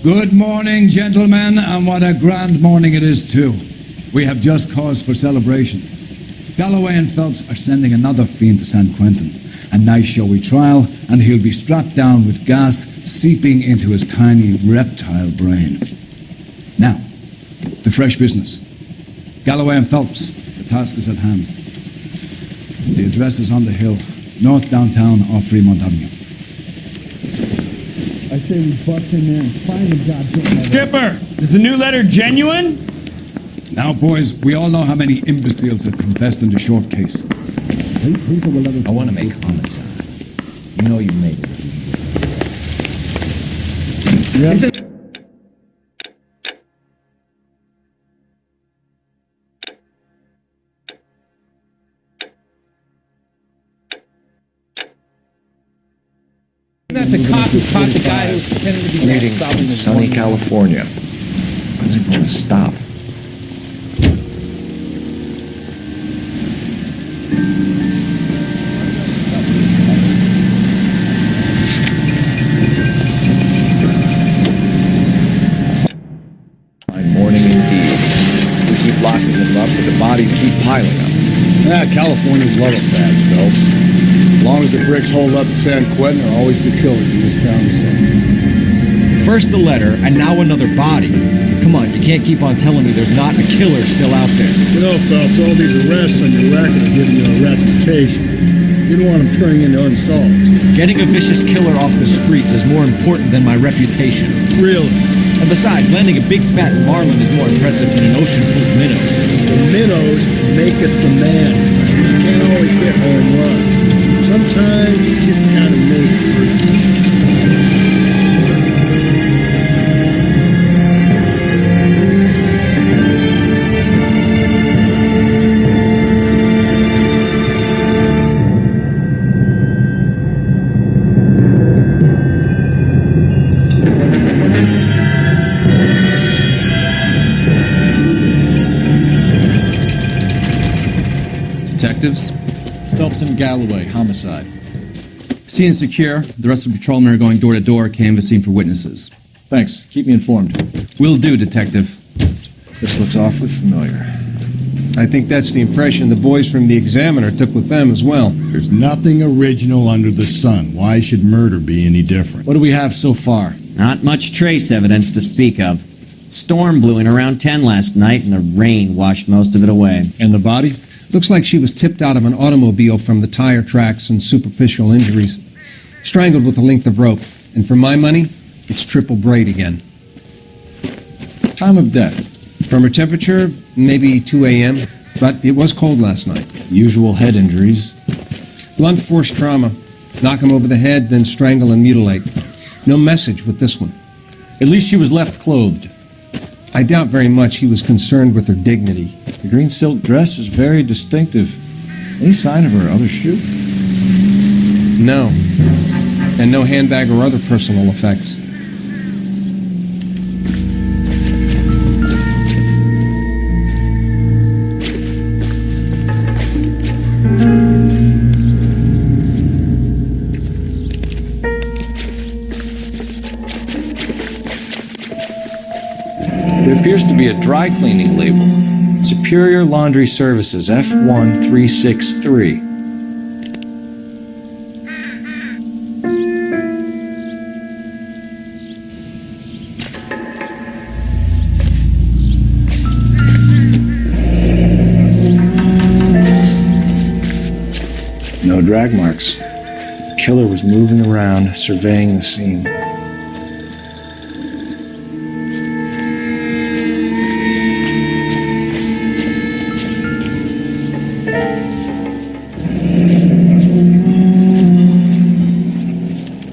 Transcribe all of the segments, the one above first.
Good morning, gentlemen, and what a grand morning it is, too. We have just cause for celebration. Galloway and Phelps are sending another fiend to San Quentin. A nice showy trial, and he'll be strapped down with gas seeping into his tiny reptile brain. Now, the fresh business. Galloway and Phelps, the task is at hand. The address is on the hill, north downtown off Fremont Avenue. I say we bust in there and find the goddamn... Skipper, is the new letter genuine? Now, boys, we all know how many imbeciles have confessed in the short case. I want to make homicide. You know you made it. Yeah. That's the cop who caught the guy who was pretending to be Greetings from sunny California. When's it going to stop? Fine morning indeed. We keep locking them up, but the bodies keep piling up. Yeah, Californians love a fad, Phelps. As long as the bricks hold up in San Quentin, there'll always be killers in this town to some. First the letter, and now another body. Come on, you can't keep on telling me there's not a killer still out there. You know, Phelps, all these arrests on your record are giving you a reputation. You don't want them turning into unsolved. Getting a vicious killer off the streets is more important than my reputation. Really? And besides, landing a big fat marlin is more impressive than an ocean full of minnows. The minnows make it the man. You can't always hit home runs. Sometimes you just gotta make it. Detectives? Phelps and Galloway, homicide. Scene is secure. The rest of the patrolmen are going door to door, canvassing for witnesses. Thanks. Keep me informed. Will do, Detective. This looks awfully familiar. I think that's the impression the boys from the Examiner took with them as well. There's nothing original under the sun. Why should murder be any different? What do we have so far? Not much trace evidence to speak of. Storm blew in around 10 last night, and the rain washed most of it away. And the body? Looks like she was tipped out of an automobile from the tire tracks and superficial injuries. Strangled with a length of rope. And for my money, it's triple braid again. Time of death? From her temperature, maybe 2 a.m., but it was cold last night. Usual head injuries. Blunt force trauma. Knock him over the head, then strangle and mutilate. No message with this one. At least she was left clothed. I doubt very much he was concerned with her dignity. The green silk dress is very distinctive. Any sign of her other shoe? No. And no handbag or other personal effects. There appears to be a dry cleaning label. Superior Laundry Services, F1363. No drag marks. The killer was moving around, surveying the scene.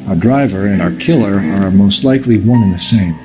Our driver and our killer are most likely one and the same.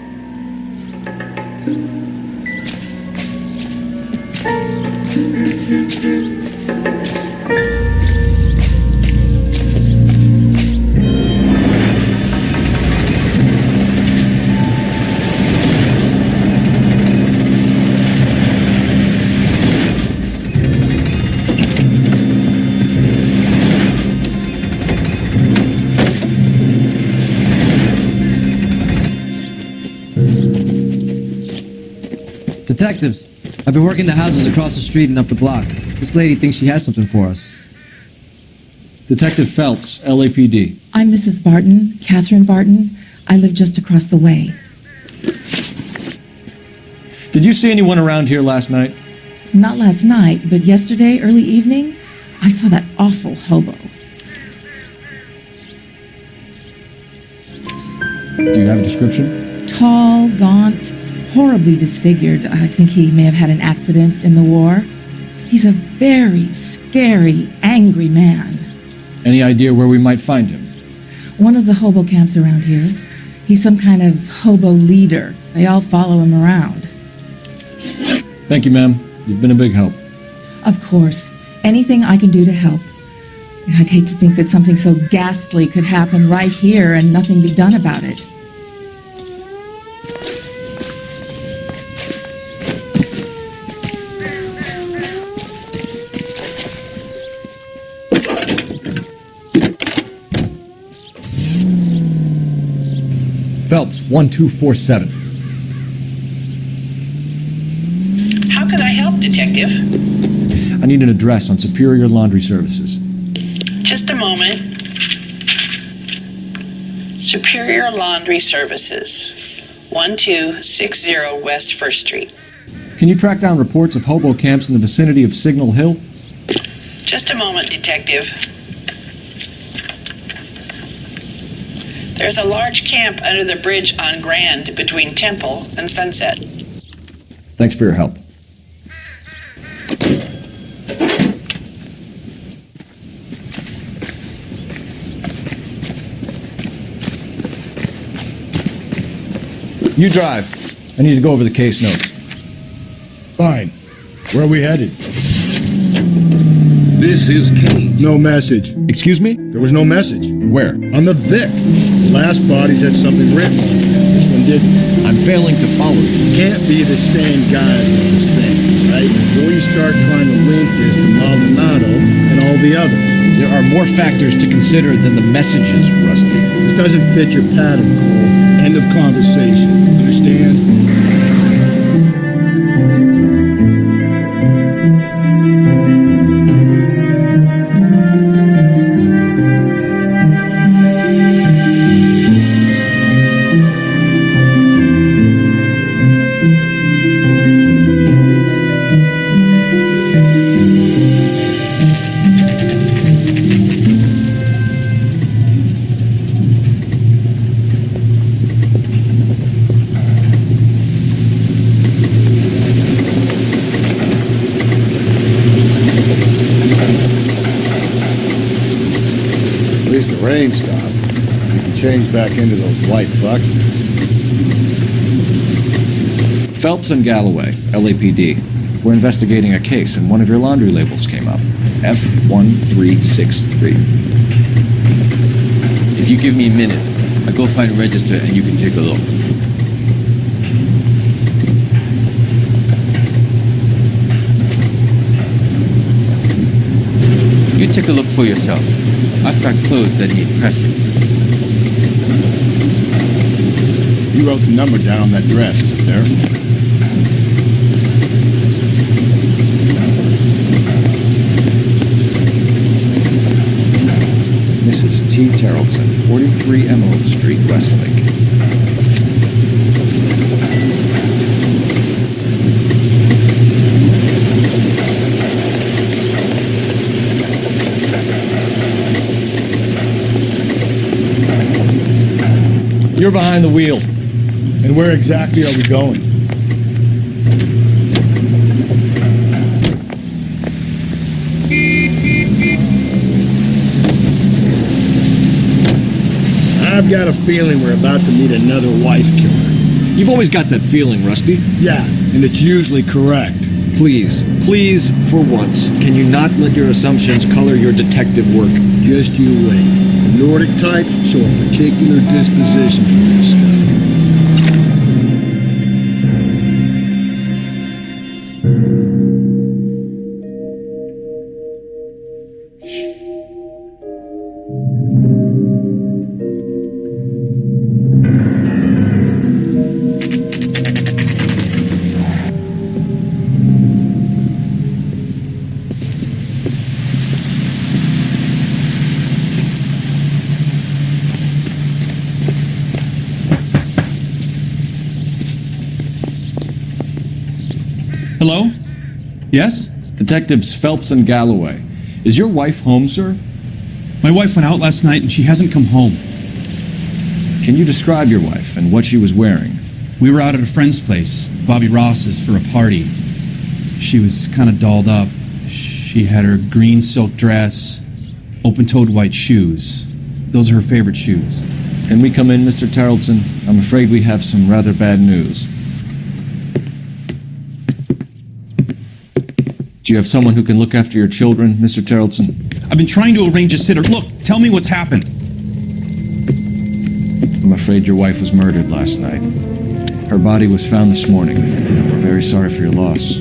Detectives, I've been working the houses across the street and up the block. This lady thinks she has something for us. Detective Phelps, LAPD. I'm Mrs. Barton, Catherine Barton. I live just across the way. Did you see anyone around here last night? Not last night, but yesterday, early evening, I saw that awful hobo. Do you have a description? Tall, gaunt, horribly disfigured. I think he may have had an accident in the war. He's a very scary, angry man. Any idea where we might find him? One of the hobo camps around here. He's some kind of hobo leader. They all follow him around. Thank you, ma'am. You've been a big help. Of course. Anything I can do to help. I'd hate to think that something so ghastly could happen right here and nothing be done about it. Phelps, 1247. How can I help, Detective? I need an address on Superior Laundry Services. Just a moment. Superior Laundry Services, 1260 West 1st Street. Can you track down reports of hobo camps in the vicinity of Signal Hill? Just a moment, Detective. There's a large camp under the bridge on Grand between Temple and Sunset. Thanks for your help. You drive. I need to go over the case notes. Fine. Where are we headed? This is Kane. No message. Excuse me? There was no message. Where? On the Vic. The last bodies had something written on it. This one didn't. I'm failing to follow you. Can't be the same guys with the same, right? Before you start trying to link this to Maldonado and all the others. There are more factors to consider than the messages, Rusty. This doesn't fit your pattern, Cole. End of conversation. Understand? Rain stop. You can change back into those white bucks. Phelps and Galloway, LAPD. We're investigating a case and one of your laundry labels came up. F1363. If you give me a minute, I'll go find a register and you can take a look. You take a look for yourself. I've got clothes that need pressing. You wrote the number down on that dress, is it there? Mrs. T. Terrellson, 43 Emerald Street, Westlake. You're behind the wheel. And where exactly are we going? I've got a feeling we're about to meet another wife killer. You've always got that feeling, Rusty. Yeah, and it's usually correct. Please, for once, can you not let your assumptions color your detective work? Just you wait. The Nordic type show a particular disposition for this stuff. Hello? Yes? Detectives Phelps and Galloway. Is your wife home, sir? My wife went out last night and she hasn't come home. Can you describe your wife and what she was wearing? We were out at a friend's place, Bobby Ross's, for a party. She was kind of dolled up. She had her green silk dress, open-toed white shoes. Those are her favorite shoes. Can we come in, Mr. Tarleton? I'm afraid we have some rather bad news. Do you have someone who can look after your children, Mr. Tarleton? I've been trying to arrange a sitter. Look, tell me what's happened. I'm afraid your wife was murdered last night. Her body was found this morning. We're very sorry for your loss.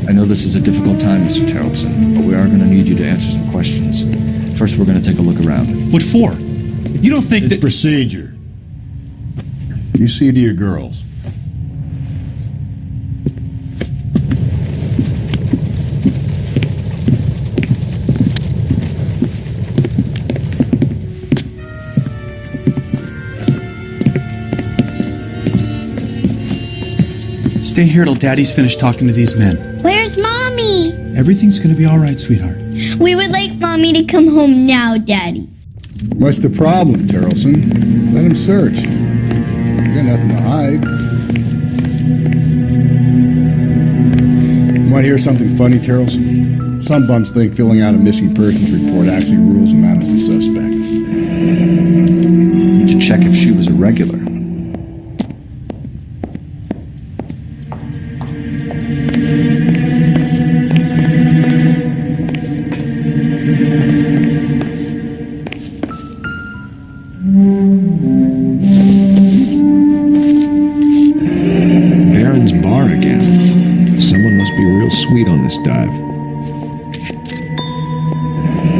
I know this is a difficult time, Mr. Tarleton, but we are going to need you to answer some questions. First, we're going to take a look around. What for? You don't think It's that... procedure. You see to your girls. Stay here till Daddy's finished talking to these men. Where's Mommy? Everything's gonna be all right, sweetheart. We would like Mommy to come home now, Daddy. What's the problem, Tarleton? Let him search. You got nothing to hide. Want to hear something funny, Tarleton? Some bums think filling out a missing persons report actually rules him out as a suspect. We need to check if she was a regular. Baron's bar again. Someone must be real sweet on this dive.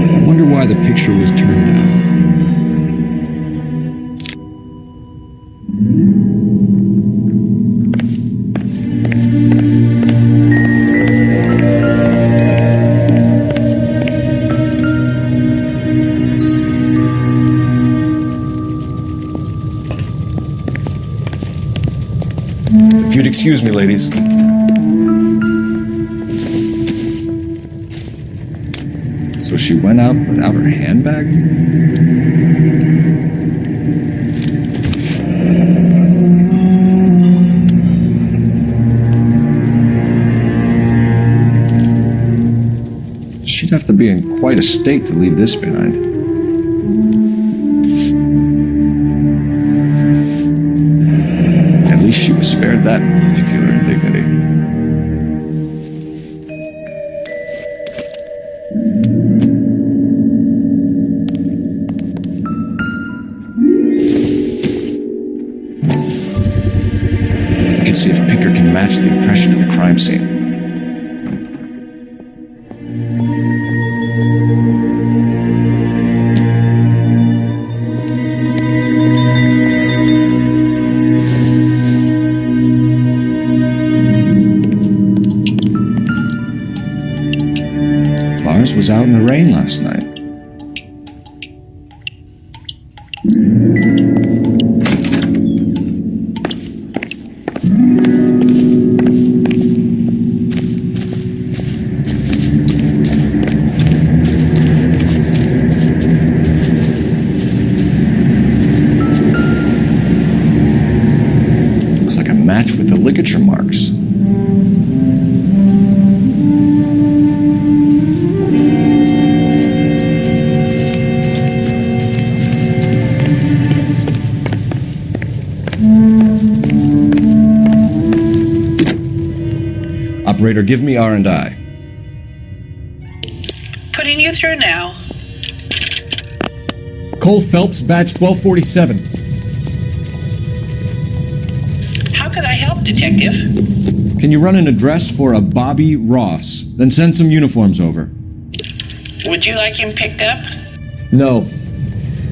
I wonder why the picture was turned down. If you'd excuse me, ladies. So she went out without her handbag? She'd have to be in quite a state to leave this behind. At least she was spared that particular indignity. You can see if Pinker can match the impression of the crime scene. Lars was out in the rain last night. Looks like a match with the ligature marks. Operator, give me R&I. Putting you through now. Cole Phelps, badge 1247. How could I help, Detective? Can you run an address for a Bobby Ross? Then send some uniforms over. Would you like him picked up? No.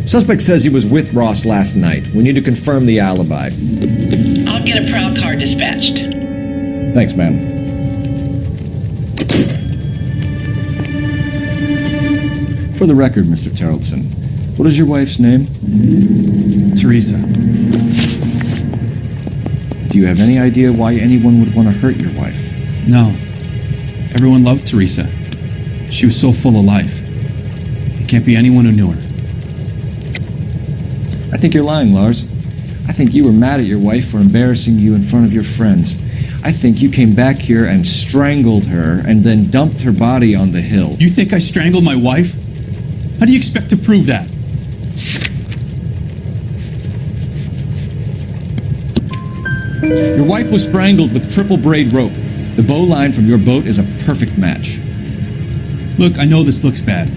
Suspect says he was with Ross last night. We need to confirm the alibi. I'll get a prowl car dispatched. Thanks, ma'am. For the record, Mr. Tarleton, what is your wife's name? Teresa. Do you have any idea why anyone would want to hurt your wife? No. Everyone loved Teresa. She was so full of life. It can't be anyone who knew her. I think you're lying, Lars. I think you were mad at your wife for embarrassing you in front of your friends. I think you came back here and strangled her and then dumped her body on the hill. You think I strangled my wife? How do you expect to prove that? Your wife was strangled with triple braid rope. The bow line from your boat is a perfect match. Look, I know this looks bad.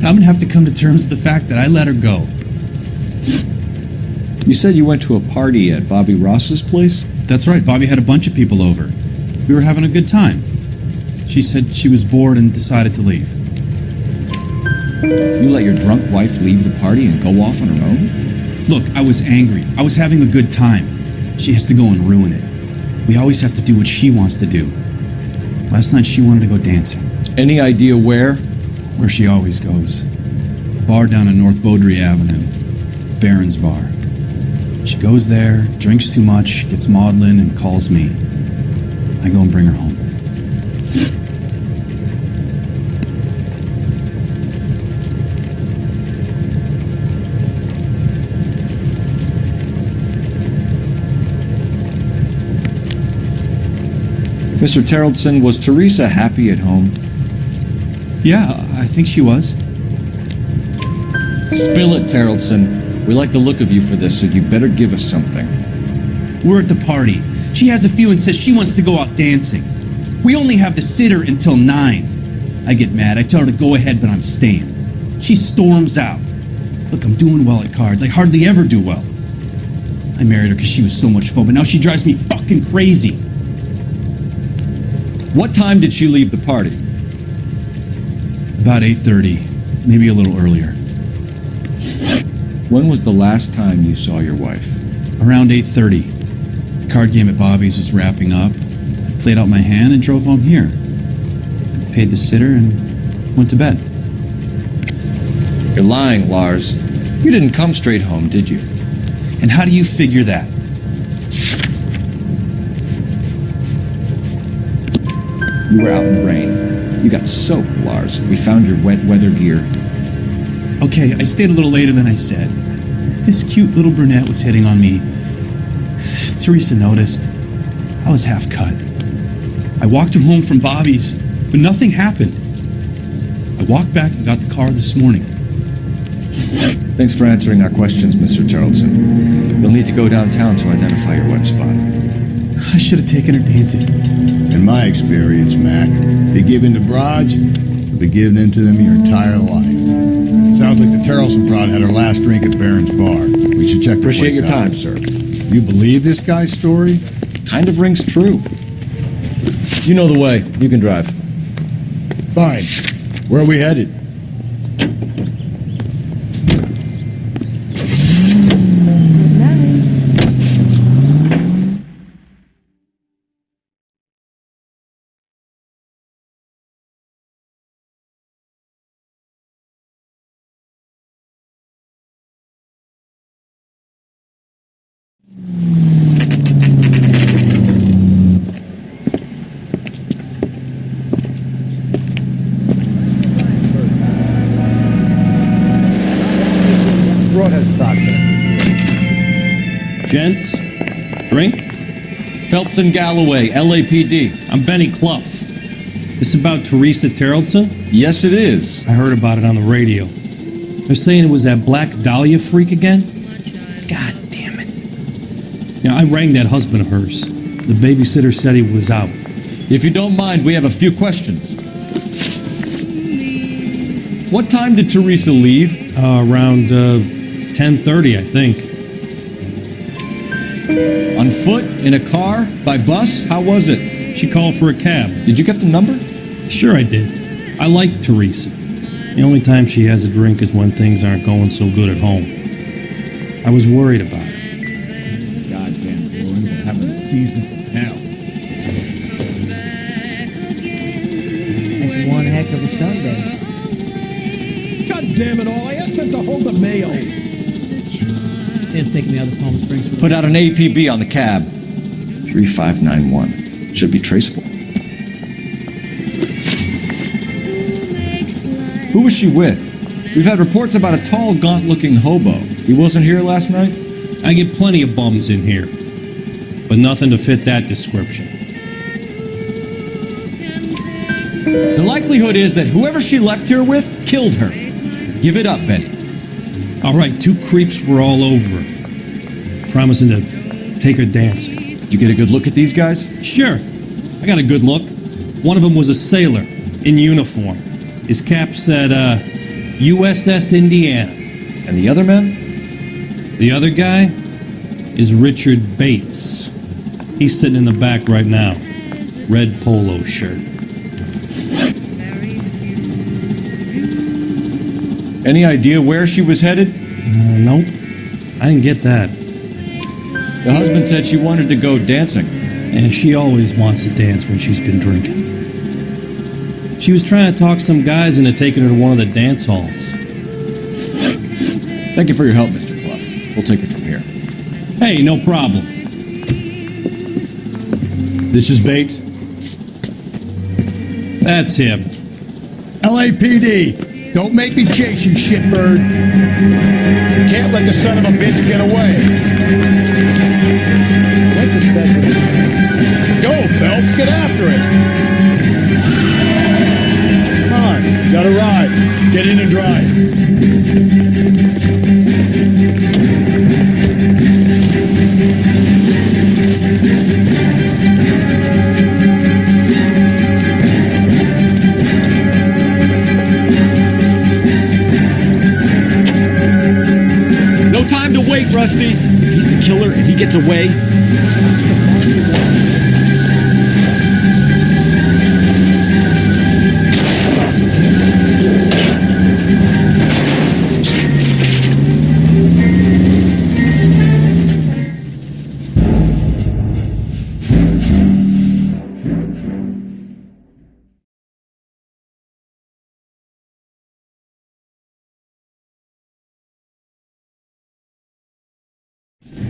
I'm gonna have to come to terms with the fact that I let her go. You said you went to a party at Bobby Ross's place? That's right, Bobby had a bunch of people over. We were having a good time. She said she was bored and decided to leave. You let your drunk wife leave the party and go off on her own? Look, I was angry. I was having a good time. She has to go and ruin it. We always have to do what she wants to do. Last night she wanted to go dancing. Any idea where? Where she always goes. A bar down on North Beaudry Avenue. Baron's Bar. She goes there, drinks too much, gets maudlin, and calls me. I go and bring her home. Mr. Terrellson, was Teresa happy at home? Yeah, I think she was. Spill it, Terrellson. We like the look of you for this, so you better give us something. We're at the party. She has a few and says she wants to go out dancing. We only have the sitter until 9. I get mad. I tell her to go ahead, but I'm staying. She storms out. Look, I'm doing well at cards. I hardly ever do well. I married her because she was so much fun, but now she drives me fucking crazy. What time did she leave the party? About 8:30, maybe a little earlier. When was the last time you saw your wife? Around 8:30. The card game at Bobby's was wrapping up. I played out my hand and drove home here. Paid the sitter and went to bed. You're lying, Lars. You didn't come straight home, did you? And how do you figure that? You were out in the rain. You got soaked, Lars. We found your wet weather gear. Okay, I stayed a little later than I said. This cute little brunette was hitting on me. Teresa noticed. I was half cut. I walked her home from Bobby's, but nothing happened. I walked back and got the car this morning. Thanks for answering our questions, Mr. Terrellson. You'll need to go downtown to identify your wife's body. I should have taken her dancing. In my experience, Mac, if you give in to broads, you'll be giving in to them your entire life. Sounds like the Terrellson prod had her last drink at Baron's Bar. We should check the Appreciate place your out. time, sir. You believe this guy's story? Kind of rings true. You know the way. You can drive. Fine. Where are we headed? Gents, drink? Phelps and Galloway, LAPD. I'm Benny Clough. This about Teresa Terrellson? Yes, it is. I heard about it on the radio. They're saying it was that Black Dahlia freak again? God damn it. Yeah, I rang that husband of hers. The babysitter said he was out. If you don't mind, we have a few questions. What time did Teresa leave? Around 10:30, I think. On foot? In a car? By bus? How was it? She called for a cab. Did you get the number? Sure I did. I like Teresa. The only time she has a drink is when things aren't going so good at home. I was worried about her. Goddamn boring, we're having a season from hell. That's one heck of a Sunday. God damn it all, I asked them to hold the mail. Say Sam's taking me out of Palm Springs. Put out an APB on the cab. 3591. Should be traceable. Who was she with? We've had reports about a tall, gaunt-looking hobo. He wasn't here last night? I get plenty of bums in here, but nothing to fit that description. The likelihood is that whoever she left here with killed her. Give it up, Benny. All right, 2 creeps were all over her, promising to take her dancing. You get a good look at these guys? Sure, I got a good look. One of them was a sailor in uniform. His cap said, USS Indiana. And the other men? The other guy is Richard Bates. He's sitting in the back right now. Red polo shirt. Any idea where she was headed? Nope. I didn't get that. The husband said she wanted to go dancing. And she always wants to dance when she's been drinking. She was trying to talk some guys into taking her to one of the dance halls. Thank you for your help, Mr. Bluff. We'll take it from here. Hey, no problem. This is Bates. That's him. LAPD, don't make me chase you, shitbird. You can't let the son of a bitch get away. What's a special? Go, Phelps, get after it. Come on, you got a ride. Get in and drive. No time to wait, Rusty. If he's the killer and he gets away,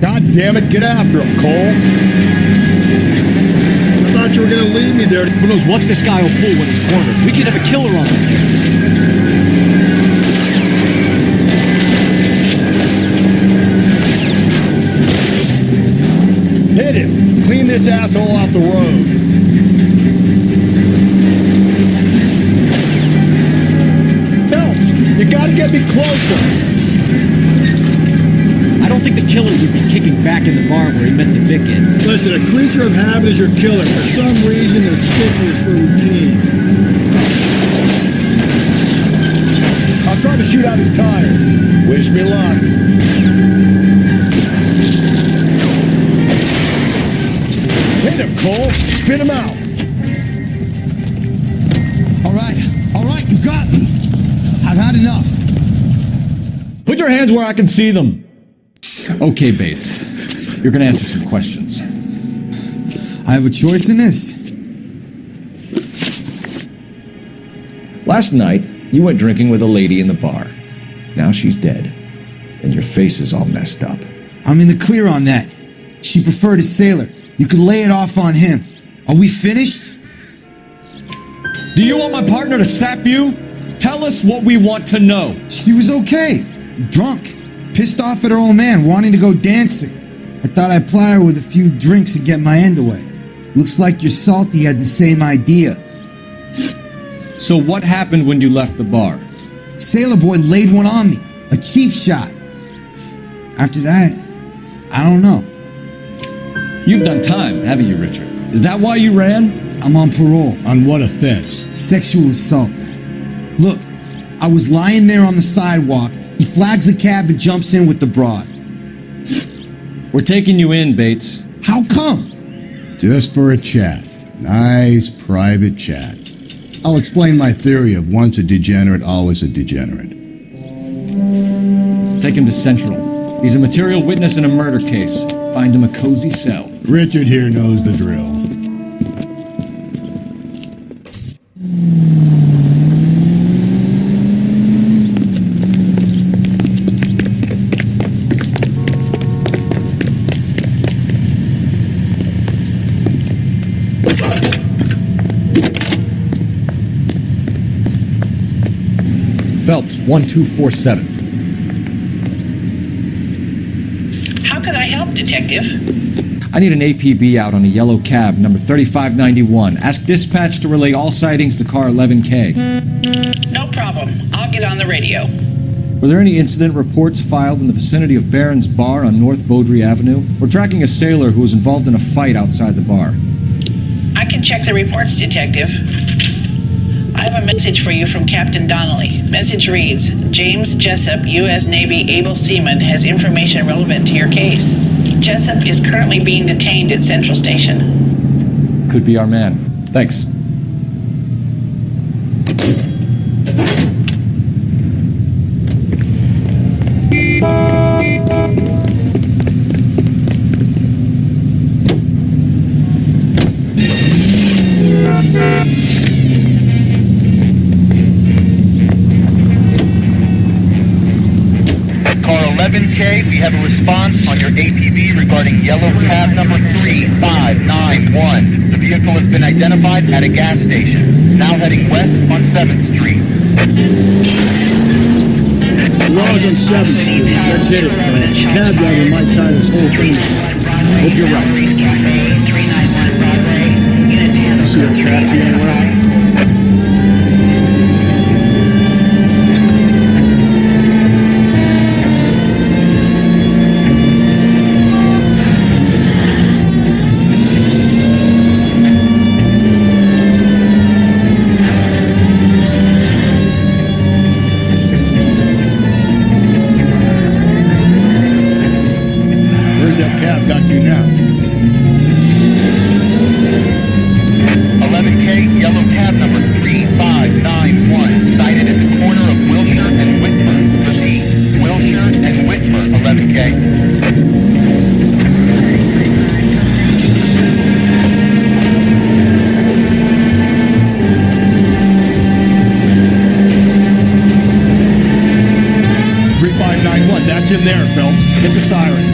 God damn it, get after him, Cole. I thought you were gonna leave me there. who knows what this guy will pull when he's cornered. We could have a killer on him. Hit him. Clean this asshole off the road. Phelps, you gotta get me closer. I don't think the killer would be kicking back in the bar where he met the Vic in. Listen, a creature of habit is your killer. For some reason, they're sticklers for routine. I'll try to shoot out his tire. Wish me luck. Hit him, Cole. Spin him out. All right, you got me. I've had enough. Put your hands where I can see them. Okay, Bates. You're gonna answer some questions. I have a choice in this. Last night, you went drinking with a lady in the bar. Now she's dead. And your face is all messed up. I'm in the clear on that. She preferred a sailor. You could lay it off on him. Are we finished? Do you want my partner to sap you? Tell us what we want to know. She was okay. Drunk. Pissed off at her old man, wanting to go dancing. I thought I'd ply her with a few drinks and get my end away. Looks like your salty had the same idea. So what happened when you left the bar? Sailor boy laid one on me. A cheap shot. After that, I don't know. You've done time, haven't you, Richard? Is that why you ran? I'm on parole. On what offense? Sexual assault. Look, I was lying there on the sidewalk. He flags a cab and jumps in with the broad. We're taking you in, Bates. How come? Just for a chat. Nice private chat. I'll explain my theory of once a degenerate, always a degenerate. Take him to Central. He's a material witness in a murder case. Find him a cozy cell. Richard here knows the drill. 1247. How can I help, Detective? I need an APB out on a yellow cab, number 3591. Ask dispatch to relay all sightings to car 11K. No problem. I'll get on the radio. Were there any incident reports filed in the vicinity of Barron's Bar on North Beaudry Avenue? We're tracking a sailor who was involved in a fight outside the bar. I can check the reports, Detective. I have a message for you from Captain Donnelly. Message reads, James Jessup, U.S. Navy able seaman, has information relevant to your case. Jessup is currently being detained at Central Station. Could be our man. Thanks. Car 11K, we have a response on your APB regarding yellow cab number 3591. The vehicle has been identified at a gas station, now heading west on 7th Street. Law's on 7th Street. Let's hit it, man. Cab driver might tie this whole thing up. Hope you're right. See our tracks here well? Where's that cab got you now? 11K, yellow cab number 3591, sighted at the corner of Wilshire and Whitmer. Repeat, Wilshire and Whitmer, 11K. That's in there, Phelps. Hit the siren.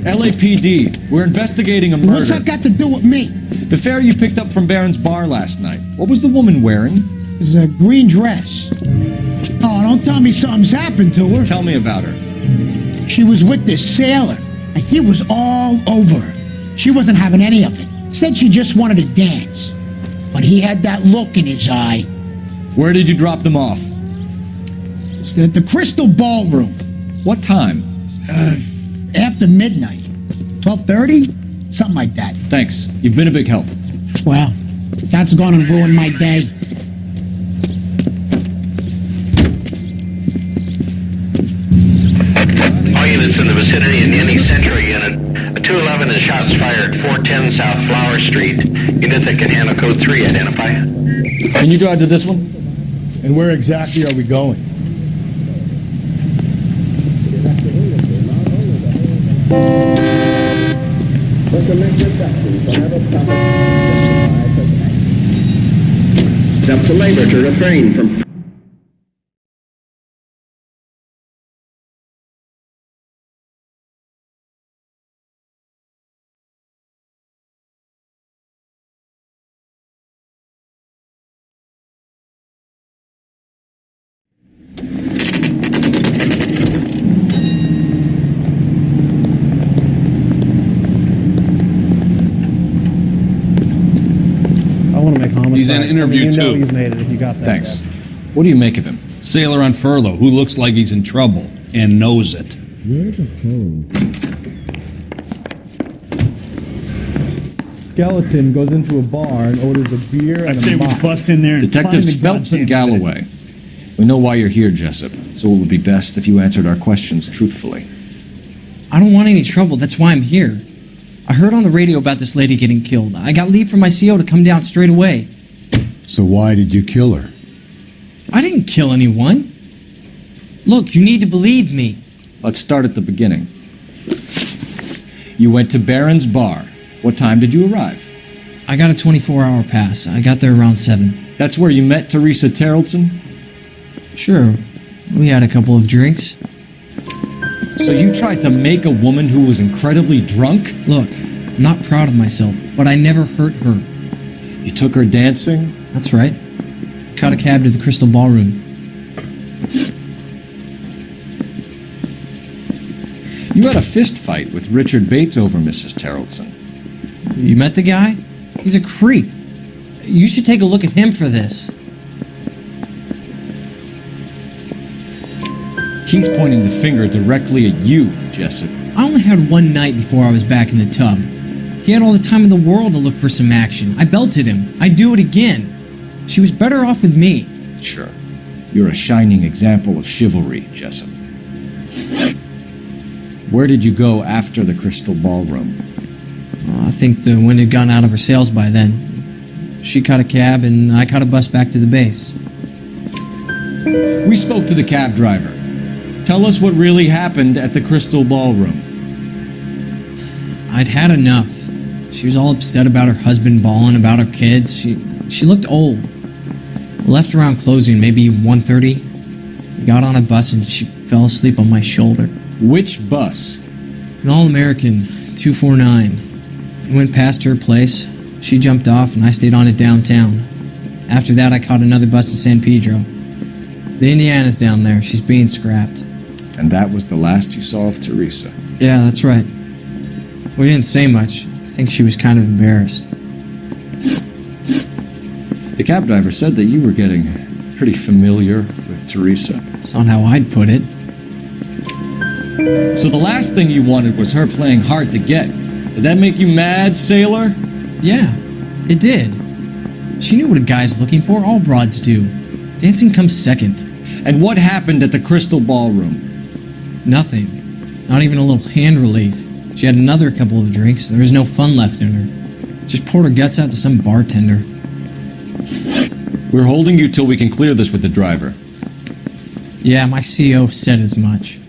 LAPD, we're investigating a murder. What's that got to do with me? The fare you picked up from Barron's Bar last night. What was the woman wearing? It's a green dress. Oh, don't tell me something's happened to her. Tell me about her. She was with this sailor, and he was all over her. She wasn't having any of it. Said she just wanted to dance. But he had that look in his eye. Where did you drop them off? It's at the Crystal Ballroom. What time? After midnight. 12:30? Something like that. Thanks. You've been a big help. Well, that's gonna ruin my day. All units in the vicinity in any Central unit. A 211 and shots fired, 410 South Flower Street. Unit that can handle code 3, identify. Can you drive to this one? And where exactly are we going? It's up to labor to refrain from... He's in interview, too. He's made it if you got that. Thanks. What do you make of him? Sailor on furlough who looks like he's in trouble and knows it. Where's the code? Skeleton goes into a bar and orders a beer and I say a we mop. bust in there and Detectives find the Phelps and goddamn Galloway. We know why you're here, Jessup, so it would be best if you answered our questions truthfully. I don't want any trouble. That's why I'm here. I heard on the radio about this lady getting killed. I got leave from my CO to come down straight away. So why did you kill her? I didn't kill anyone. Look, you need to believe me. Let's start at the beginning. You went to Barron's Bar. What time did you arrive? I got a 24-hour pass. I got there around 7. That's where you met Teresa Terrelson? Sure. We had a couple of drinks. So you tried to make a woman who was incredibly drunk? Look, I'm not proud of myself, but I never hurt her. You took her dancing? That's right. caught a cab to the Crystal Ballroom. You had a fist fight with Richard Bates over Mrs. Terrelson. You met the guy? He's a creep. You should take a look at him for this. He's pointing the finger directly at you, Jessup. I only had one night before I was back in the tub. He had all the time in the world to look for some action. I belted him. I'd do it again. She was better off with me. Sure. You're a shining example of chivalry, Jessup. Where did you go after the Crystal Ballroom? I think the wind had gone out of her sails by then. She caught a cab and I caught a bus back to the base. We spoke to the cab driver. Tell us what really happened at the Crystal Ballroom. I'd had enough. She was all upset about her husband bawling about her kids. She looked old. Left around closing, maybe 1:30. Got on a bus and she fell asleep on my shoulder. Which bus? An All-American, 249. I went past her place. She jumped off and I stayed on it downtown. After that, I caught another bus to San Pedro. The Indiana's down there. She's being scrapped. And that was the last you saw of Teresa? Yeah, that's right. We didn't say much. I think she was kind of embarrassed. The cab driver said that you were getting pretty familiar with Teresa. That's not how I'd put it. So the last thing you wanted was her playing hard to get. Did that make you mad, sailor? Yeah, it did. She knew what a guy's looking for. All broads do. Dancing comes second. And what happened at the Crystal Ballroom? Nothing. Not even a little hand relief. She had another couple of drinks. There was no fun left in her. Just poured her guts out to some bartender. We're holding you till we can clear this with the driver. Yeah, my CO said as much.